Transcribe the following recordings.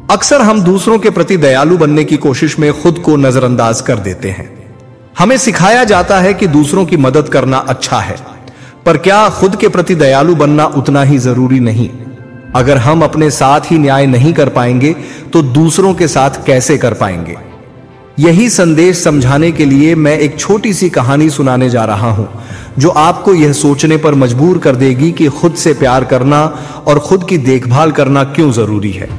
अक्सर हम दूसरों के प्रति दयालु बनने की कोशिश में खुद को नजरअंदाज कर देते हैं। हमें सिखाया जाता है कि दूसरों की मदद करना अच्छा है, पर क्या खुद के प्रति दयालु बनना उतना ही जरूरी नहीं? अगर हम अपने साथ ही न्याय नहीं कर पाएंगे तो दूसरों के साथ कैसे कर पाएंगे? यही संदेश समझाने के लिए मैं एक छोटी सी कहानी सुनाने जा रहा हूं, जो आपको यह सोचने पर मजबूर कर देगी कि खुद से प्यार करना और खुद की देखभाल करना क्यों जरूरी है।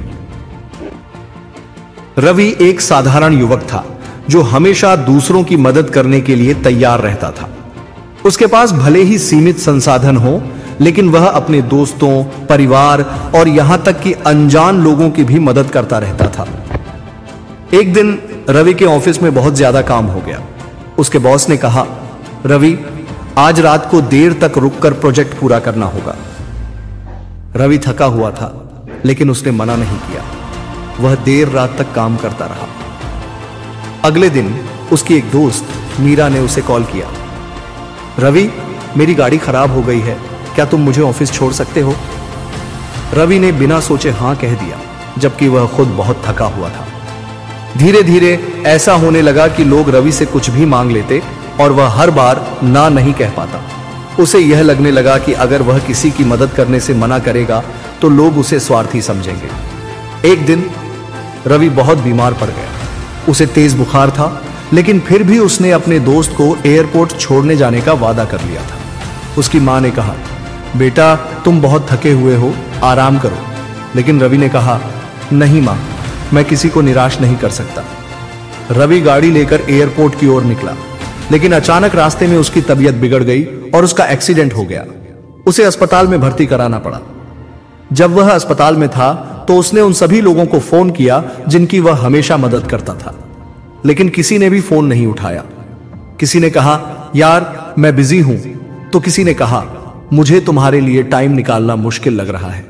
रवि एक साधारण युवक था जो हमेशा दूसरों की मदद करने के लिए तैयार रहता था। उसके पास भले ही सीमित संसाधन हो, लेकिन वह अपने दोस्तों, परिवार और यहां तक कि अनजान लोगों की भी मदद करता रहता था। एक दिन रवि के ऑफिस में बहुत ज्यादा काम हो गया। उसके बॉस ने कहा, रवि, आज रात को देर तक रुककर प्रोजेक्ट पूरा करना होगा। रवि थका हुआ था, लेकिन उसने मना नहीं किया। वह देर रात तक काम करता रहा। अगले दिन उसकी एक दोस्त मीरा ने उसे कॉल किया, रवि, मेरी गाड़ी खराब हो गई है, क्या तुम मुझे ऑफिस छोड़ सकते हो? रवि ने बिना सोचे हां कह दिया, जबकि वह खुद बहुत थका हुआ था। धीरे धीरे ऐसा होने लगा कि लोग रवि से कुछ भी मांग लेते और वह हर बार ना नहीं कह पाता। उसे यह लगने लगा कि अगर वह किसी की मदद करने से मना करेगा तो लोग उसे स्वार्थी समझेंगे। एक दिन रवि बहुत बीमार पड़ गया। उसे तेज बुखार था, लेकिन फिर भी उसने अपने दोस्त को एयरपोर्ट छोड़ने जाने का वादा कर लिया था। उसकी मां ने कहा, बेटा, तुम बहुत थके हुए हो, आराम करो। लेकिन रवि ने कहा, नहीं मां, मैं किसी को निराश नहीं कर सकता। रवि गाड़ी लेकर एयरपोर्ट की ओर निकला, लेकिन अचानक रास्ते में उसकी तबीयत बिगड़ गई और उसका एक्सीडेंट हो गया। उसे अस्पताल में भर्ती कराना पड़ा। जब वह अस्पताल में था तो उसने उन सभी लोगों को फोन किया जिनकी वह हमेशा मदद करता था, लेकिन किसी ने भी फोन नहीं उठाया। किसी ने कहा, यार मैं बिजी हूं, तो किसी ने कहा, मुझे तुम्हारे लिए टाइम निकालना मुश्किल लग रहा है।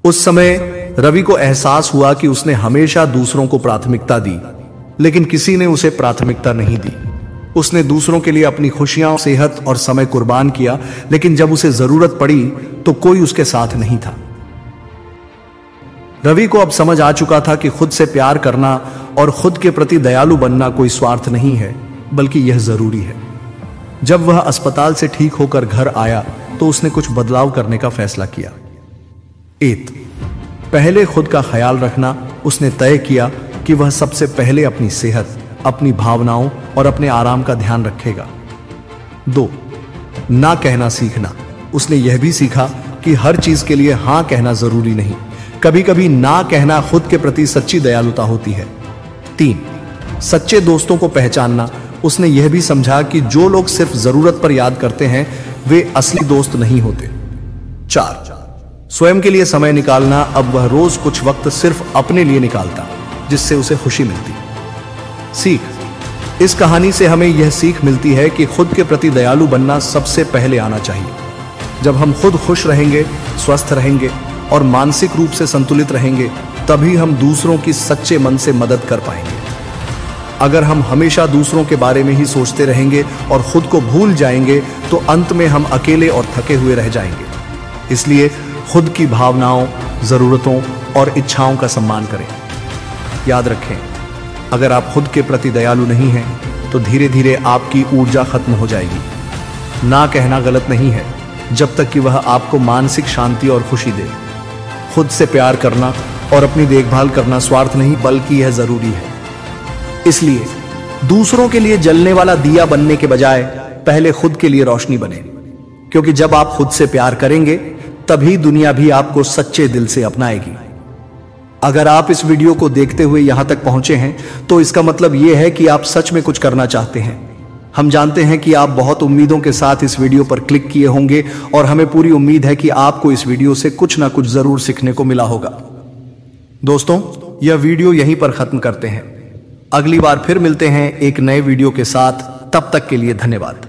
उस समय रवि को एहसास हुआ कि उसने हमेशा दूसरों को प्राथमिकता दी, लेकिन किसी ने उसे प्राथमिकता नहीं दी। उसने दूसरों के लिए अपनी खुशियां, सेहत और समय कुर्बान किया, लेकिन जब उसे जरूरत पड़ी तो कोई उसके साथ नहीं था। रवि को अब समझ आ चुका था कि खुद से प्यार करना और खुद के प्रति दयालु बनना कोई स्वार्थ नहीं है, बल्कि यह जरूरी है। जब वह अस्पताल से ठीक होकर घर आया तो उसने कुछ बदलाव करने का फैसला किया। पहले खुद का ख्याल रखना। उसने तय किया कि वह सबसे पहले अपनी सेहत, अपनी भावनाओं और अपने आराम का ध्यान रखेगा। 2. ना कहना सीखना। उसने यह भी सीखा कि हर चीज के लिए हां कहना जरूरी नहीं। कभी कभी ना कहना खुद के प्रति सच्ची दयालुता होती है। 3. सच्चे दोस्तों को पहचानना। उसने यह भी समझा कि जो लोग सिर्फ जरूरत पर याद करते हैं वे असली दोस्त नहीं होते। 4. स्वयं के लिए समय निकालना। अब वह रोज कुछ वक्त सिर्फ अपने लिए निकालता, जिससे उसे खुशी मिलती। सीख। इस कहानी से हमें यह सीख मिलती है कि खुद के प्रति दयालु बनना सबसे पहले आना चाहिए। जब हम खुद खुश रहेंगे, स्वस्थ रहेंगे और मानसिक रूप से संतुलित रहेंगे, तभी हम दूसरों की सच्चे मन से मदद कर पाएंगे। अगर हम हमेशा दूसरों के बारे में ही सोचते रहेंगे और खुद को भूल जाएंगे तो अंत में हम अकेले और थके हुए रह जाएंगे। इसलिए खुद की भावनाओं, जरूरतों और इच्छाओं का सम्मान करें। याद रखें, अगर आप खुद के प्रति दयालु नहीं हैं तो धीरे धीरे आपकी ऊर्जा खत्म हो जाएगी। ना कहना गलत नहीं है, जब तक कि वह आपको मानसिक शांति और खुशी दे। खुद से प्यार करना और अपनी देखभाल करना स्वार्थ नहीं, बल्कि यह जरूरी है। इसलिए दूसरों के लिए जलने वाला दिया बनने के बजाय पहले खुद के लिए रोशनी बने, क्योंकि जब आप खुद से प्यार करेंगे तभी दुनिया भी आपको सच्चे दिल से अपनाएगी। अगर आप इस वीडियो को देखते हुए यहां तक पहुंचे हैं तो इसका मतलब यह है कि आप सच में कुछ करना चाहते हैं। हम जानते हैं कि आप बहुत उम्मीदों के साथ इस वीडियो पर क्लिक किए होंगे और हमें पूरी उम्मीद है कि आपको इस वीडियो से कुछ ना कुछ जरूर सीखने को मिला होगा। दोस्तों, यह वीडियो यहीं पर खत्म करते हैं। अगली बार फिर मिलते हैं एक नए वीडियो के साथ। तब तक के लिए धन्यवाद।